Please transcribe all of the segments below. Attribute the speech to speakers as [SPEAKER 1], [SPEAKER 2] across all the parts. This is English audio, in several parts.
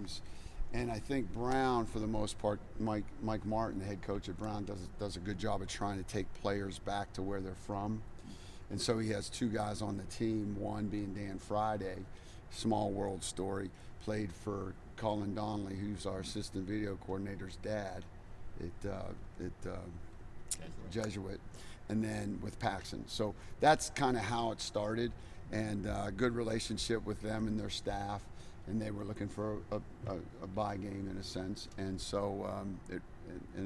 [SPEAKER 1] games. And I think Brown, for the most part, Mike Martin, the head coach at Brown, does a good job of trying to take players back to where they're from. And so he has two guys on the team, one being Dan Friday, small world story, played for Colin Donnelly, who's our assistant video coordinator's dad at Jesuit, and then with Paxson. So that's kind of how it started, and good relationship with them and their staff. And they were looking for a buy game in a sense, and so it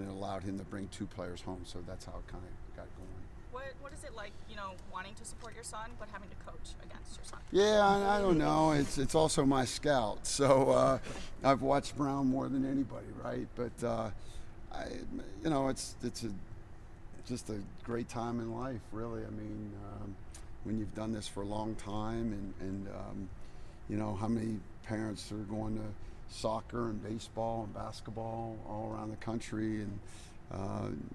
[SPEAKER 1] allowed him to bring two players home. So that's how it kind of got going.
[SPEAKER 2] What is it like, wanting to support your son but having to coach against your son?
[SPEAKER 1] Yeah, I don't know. It's also my scout, so I've watched Brown more than anybody, right? But it's just a great time in life, really. I mean, when you've done this for a long time, and how many parents are going to soccer and baseball and basketball all around the country, and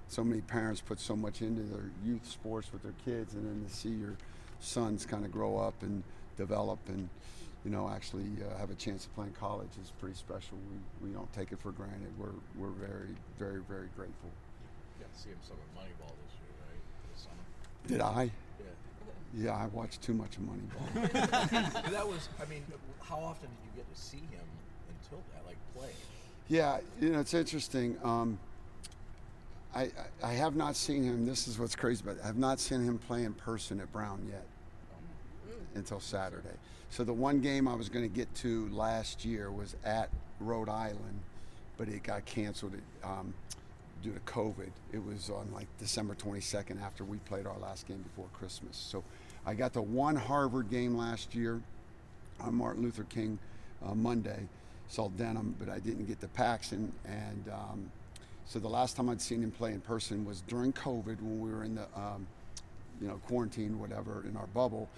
[SPEAKER 1] so many parents put so much into their youth sports with their kids, and then to see your sons kind of grow up and develop and actually have a chance to play in college is pretty special. We don't take it for granted. We're very, very, very grateful.
[SPEAKER 3] You got to see him some at Moneyball this year, right? This summer.
[SPEAKER 1] Did I?
[SPEAKER 3] Yeah.
[SPEAKER 1] Yeah, I watched too much of Moneyball.
[SPEAKER 3] That was, how often did you get to see him until that, like play?
[SPEAKER 1] Yeah, it's interesting. I have not seen him. This is what's crazy about it. I have not seen him play in person at Brown yet until Saturday. So the one game I was going to get to last year was at Rhode Island, but it got canceled due to COVID. It was on like December 22nd after we played our last game before Christmas. So I got the one Harvard game last year on Martin Luther King Monday, saw Denham, but I didn't get to Paxson. And so the last time I'd seen him play in person was during COVID when we were in the quarantine, whatever, in our bubble.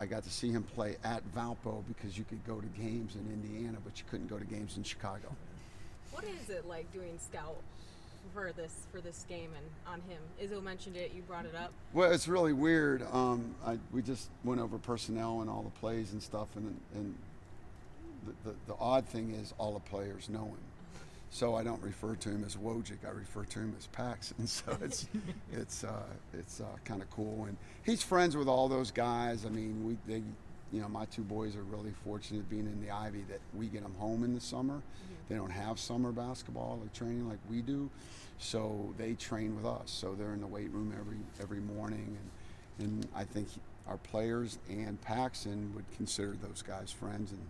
[SPEAKER 1] I got to see him play at Valpo because you could go to games in Indiana, but you couldn't go to games in Chicago.
[SPEAKER 4] What is it like doing scout for this game and on him? Izzo mentioned it. You brought it up.
[SPEAKER 1] Well, it's really weird. We just went over personnel and all the plays and stuff, and the odd thing is all the players know him. So I don't refer to him as Wojcik. I refer to him as Paxson. So it's kind of cool, and he's friends with all those guys. I mean, my two boys are really fortunate being in the Ivy that we get them home in the summer. Mm-hmm. They don't have summer basketball or training like we do, so they train with us. So they're in the weight room every morning, and I think our players and Paxson would consider those guys friends, and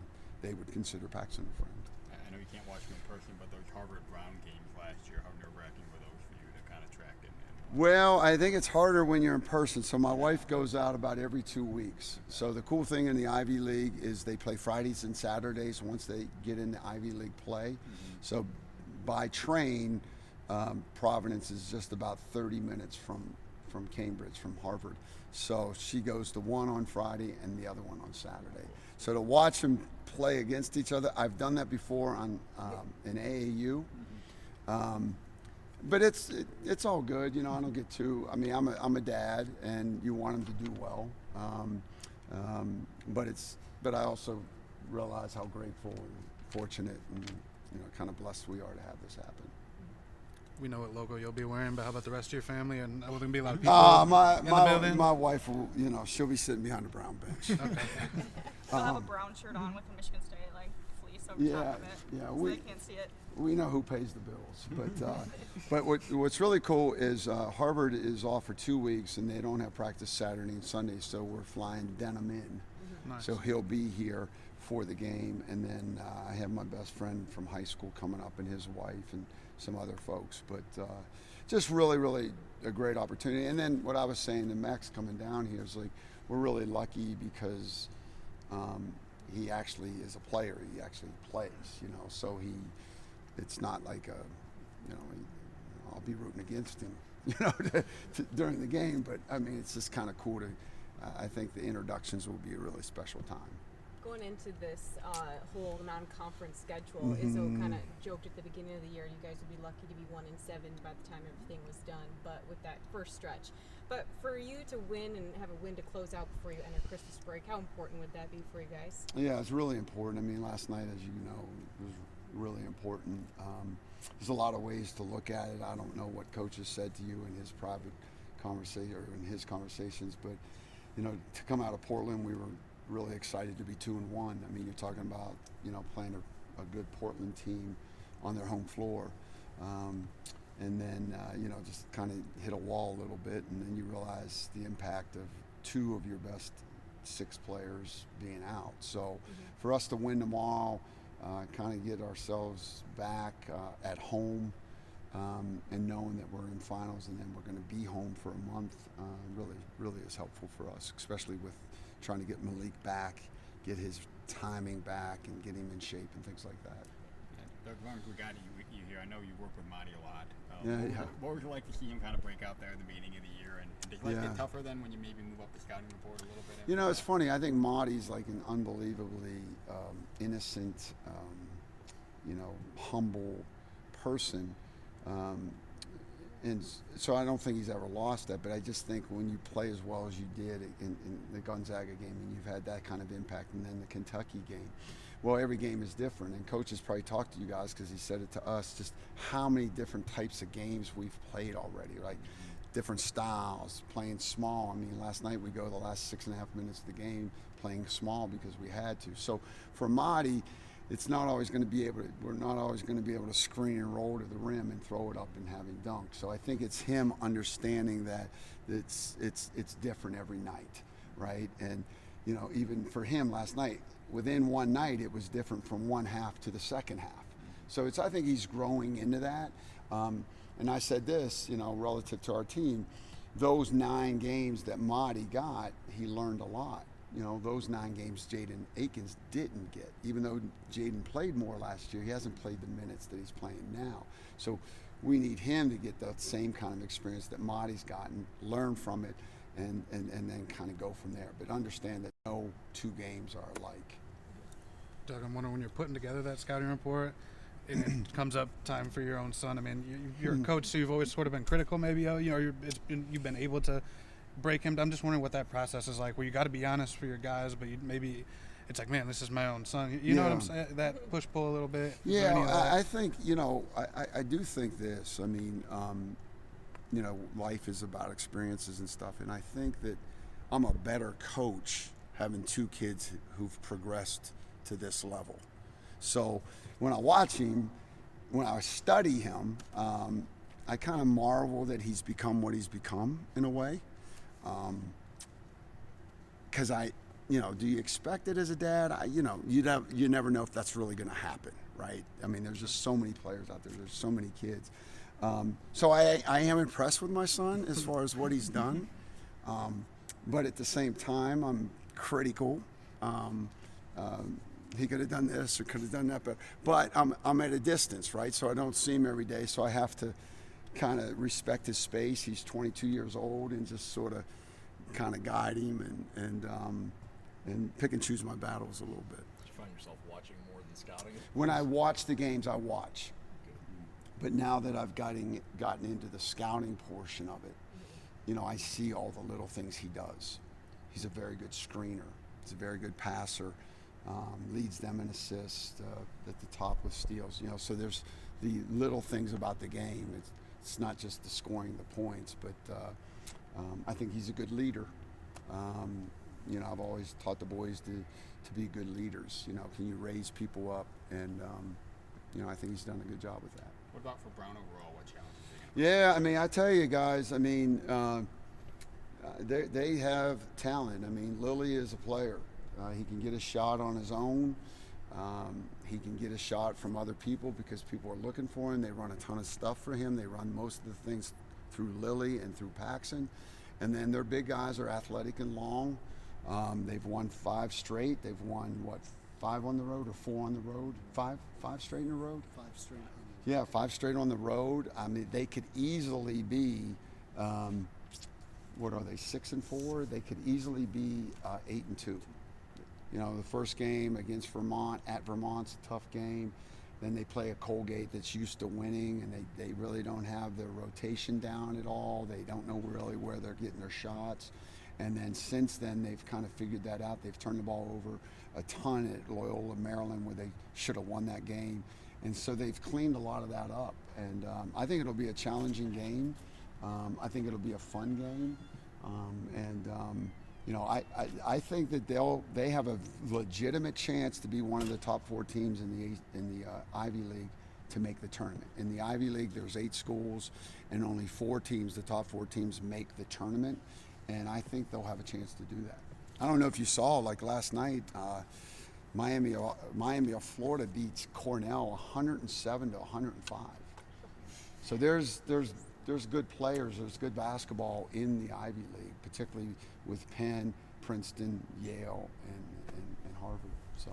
[SPEAKER 1] they would consider Paxson a friend.
[SPEAKER 5] I know you can't watch them in person, but those Harvard-Brown games last year, how nerve-wracking were those for you to kind of track and
[SPEAKER 1] Well, I think it's harder when you're in person. So my wife goes out about every 2 weeks. So the cool thing in the Ivy League is they play Fridays and Saturdays once they get in the Ivy League play. Mm-hmm. So by train, Providence is just about 30 minutes from Cambridge, from Harvard. So she goes to one on Friday and the other one on Saturday. So to watch them play against each other, I've done that before on in AAU. But it's all good, I don't get too. I mean, I'm a dad, and you want them to do well. But I also realize how grateful and fortunate and kind of blessed we are to have this happen.
[SPEAKER 6] We know what logo you'll be wearing, but how about the rest of your family? And will there be a lot of people in the building?
[SPEAKER 1] My wife will, she'll be sitting behind the Brown bench.
[SPEAKER 2] Okay. She'll have a brown shirt on with the Michigan State fleece over top of it, so they can't see it.
[SPEAKER 1] We know who pays the bills, but what's really cool is Harvard is off for 2 weeks, and they don't have practice Saturday and Sunday, so we're flying Denham in.
[SPEAKER 6] Mm-hmm. Nice.
[SPEAKER 1] So he'll be here for the game, and then I have my best friend from high school coming up, and his wife, and some other folks. But just really, really a great opportunity. And then what I was saying to Max coming down here is we're really lucky because he actually is a player. He actually plays, so it's not like I'll be rooting against him, during the game. But I mean, it's just kind of cool to. I think the introductions will be a really special time.
[SPEAKER 4] Going into this whole non-conference schedule,
[SPEAKER 1] Mm-hmm.
[SPEAKER 4] Izzo kind of joked at the beginning of the year you guys would be lucky to be 1-7 by the time everything was done, but with that first stretch. But for you to win and have a win to close out before you enter Christmas break, how important would that be for you guys?
[SPEAKER 1] Yeah, it's really important. I mean, last night, as you know, really important. There's a lot of ways to look at it. I don't know what coach has said to you in his private conversation or in his conversations, but to come out of Portland, we were really excited to be 2-1. I mean, you're talking about playing a good Portland team on their home floor, and then just kind of hit a wall a little bit, and then you realize the impact of 2 of your best 6 players being out. So for us to win tomorrow, kind of get ourselves back at home, and knowing that we're in finals and then we're going to be home for a month, really is helpful for us, especially with trying to get Malik back, get his timing back, and get him in shape and things like that.
[SPEAKER 5] Doug, as long as we got you here, I know you work with Marty a lot.
[SPEAKER 1] Yeah.
[SPEAKER 5] What would you like to see him kind of break out there at the beginning of the year? And did life get tougher then when you maybe move up the scouting report a little bit?
[SPEAKER 1] It's funny. I think Marty's like an unbelievably innocent, humble person. And so I don't think he's ever lost that, but I just think when you play as well as you did in the Gonzaga game, and you've had that kind of impact, and then the Kentucky game, well, every game is different, and coach has probably talked to you guys because he said it to us, just how many different types of games we've played already, like different styles, playing small. I mean, last night we go the last 6.5 minutes of the game playing small because we had to. So for Marty, it's not always going to be able to, we're not always going to be able to screen and roll to the rim and throw it up and have him dunk. So I think it's him understanding that it's different every night, right? And even for him last night, within one night, it was different from one half to the second half. So I think he's growing into that. And I said this, relative to our team, those 9 games that Marty got, he learned a lot. Those 9 games Jaden Akins didn't get. Even though Jaden played more last year, he hasn't played the minutes that he's playing now. So we need him to get that same kind of experience that Marty's gotten, learn from it, and then kind of go from there. But understand that no 2 games are alike.
[SPEAKER 6] Doug, I'm wondering, when you're putting together that scouting report, and it comes up time for your own son. I mean, you're a coach, so you've always sort of been critical, maybe. You've been able to break him. I'm just wondering what that process is like, where you got to be honest for your guys, but maybe it's like, man, this is my own son. You know what I'm saying? That push-pull a little bit.
[SPEAKER 1] Yeah, I think, I do think this. I mean, life is about experiences and stuff, and I think that I'm a better coach having 2 kids who've progressed to this level. So when I watch him, when I study him, I kind of marvel that he's become what he's become in a way. Because do you expect it as a dad? You never know if that's really going to happen, right? I mean, there's just so many players out there. There's so many kids. So I am impressed with my son as far as what he's done. But at the same time, I'm critical. He could have done this or could have done that, but I'm at a distance, right? So I don't see him every day, so I have to kind of respect his space. He's 22 years old, and just sort of kind of guide him and pick and choose my battles a little bit.
[SPEAKER 3] Did you find yourself watching more than scouting?
[SPEAKER 1] When I watch the games, I watch. But now that I've gotten into the scouting portion of it, I see all the little things he does. He's a very good screener. He's a very good passer. Leads them in assists, at the top with steals. So there's the little things about the game. It's not just the scoring the points, but I think he's a good leader. I've always taught the boys to be good leaders. Can you raise people up? And I think he's done a good job with that.
[SPEAKER 5] What about for Brown overall? What challenges?
[SPEAKER 1] Yeah, I mean, I tell you guys, I mean, they have talent. I mean, Lily is a player. He can get a shot on his own. He can get a shot from other people because people are looking for him. They run a ton of stuff for him. They run most of the things through Lily and through Paxson. And then their big guys are athletic and long. They've won 5 straight. They've won, 5 on the road or 4 on the road? 5 straight in a road?
[SPEAKER 7] 5 straight.
[SPEAKER 1] Yeah, 5 straight on the road. I mean, they could easily be, what are they, 6-4? They could easily be 8-2. The first game against Vermont, at Vermont's a tough game. Then they play a Colgate that's used to winning, and they really don't have their rotation down at all. They don't know really where they're getting their shots. And then since then, they've kind of figured that out. They've turned the ball over a ton at Loyola, Maryland, where they should have won that game. And so they've cleaned a lot of that up. And I think it'll be a challenging game. I think it'll be a fun game. You know, I think that they have a legitimate chance to be one of the top 4 teams in the Ivy League to make the tournament. In the Ivy League, there's 8 schools, and only 4 teams, the top 4 teams, make the tournament. And I think they'll have a chance to do that. I don't know if you saw, like last night, Miami of Florida beats Cornell 107 to 105. So there's good players, there's good basketball in the Ivy League, particularly with Penn, Princeton, Yale, and Harvard. So,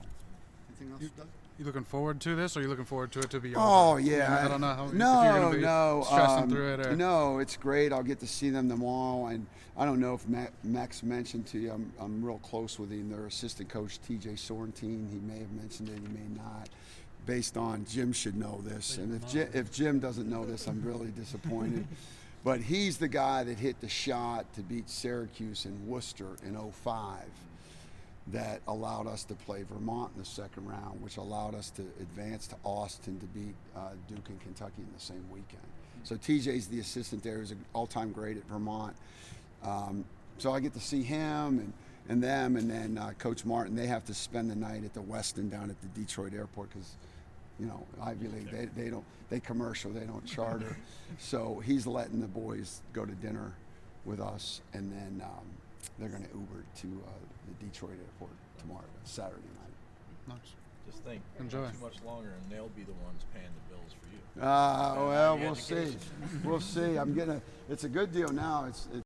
[SPEAKER 1] anything else, Doug?
[SPEAKER 6] You looking forward to this, or are you looking forward to it to be
[SPEAKER 1] Oh
[SPEAKER 6] over?
[SPEAKER 1] yeah,
[SPEAKER 6] I don't know how if
[SPEAKER 1] no,
[SPEAKER 6] you're gonna be
[SPEAKER 1] no,
[SPEAKER 6] stressing through it. Or...
[SPEAKER 1] No, it's great. I'll get to see them tomorrow, and I don't know if Max mentioned to you. I'm real close with him. Their assistant coach, T.J. Sorrentine. He may have mentioned it. He may not. Based on Jim should know this, and if Jim doesn't know this, I'm really disappointed. But he's the guy that hit the shot to beat Syracuse and Worcester in '05. That allowed us to play Vermont in the second round, which allowed us to advance to Austin to beat Duke and Kentucky in the same weekend. So TJ's the assistant there. He's an all-time great at Vermont. So I get to see him and them, and then Coach Martin. They have to spend the night at the Westin down at the Detroit airport because, you know, Ivy League, they commercial, they don't charter. So he's letting the boys go to dinner with us, and then they're going to Uber to the Detroit airport tomorrow, Saturday night.
[SPEAKER 6] Nice.
[SPEAKER 3] Just think,
[SPEAKER 6] Enjoy.
[SPEAKER 3] not too much longer, and they'll be the ones paying the bills for you.
[SPEAKER 1] Well,
[SPEAKER 3] the
[SPEAKER 1] we'll see.
[SPEAKER 3] education.
[SPEAKER 1] We'll see. It's a good deal now.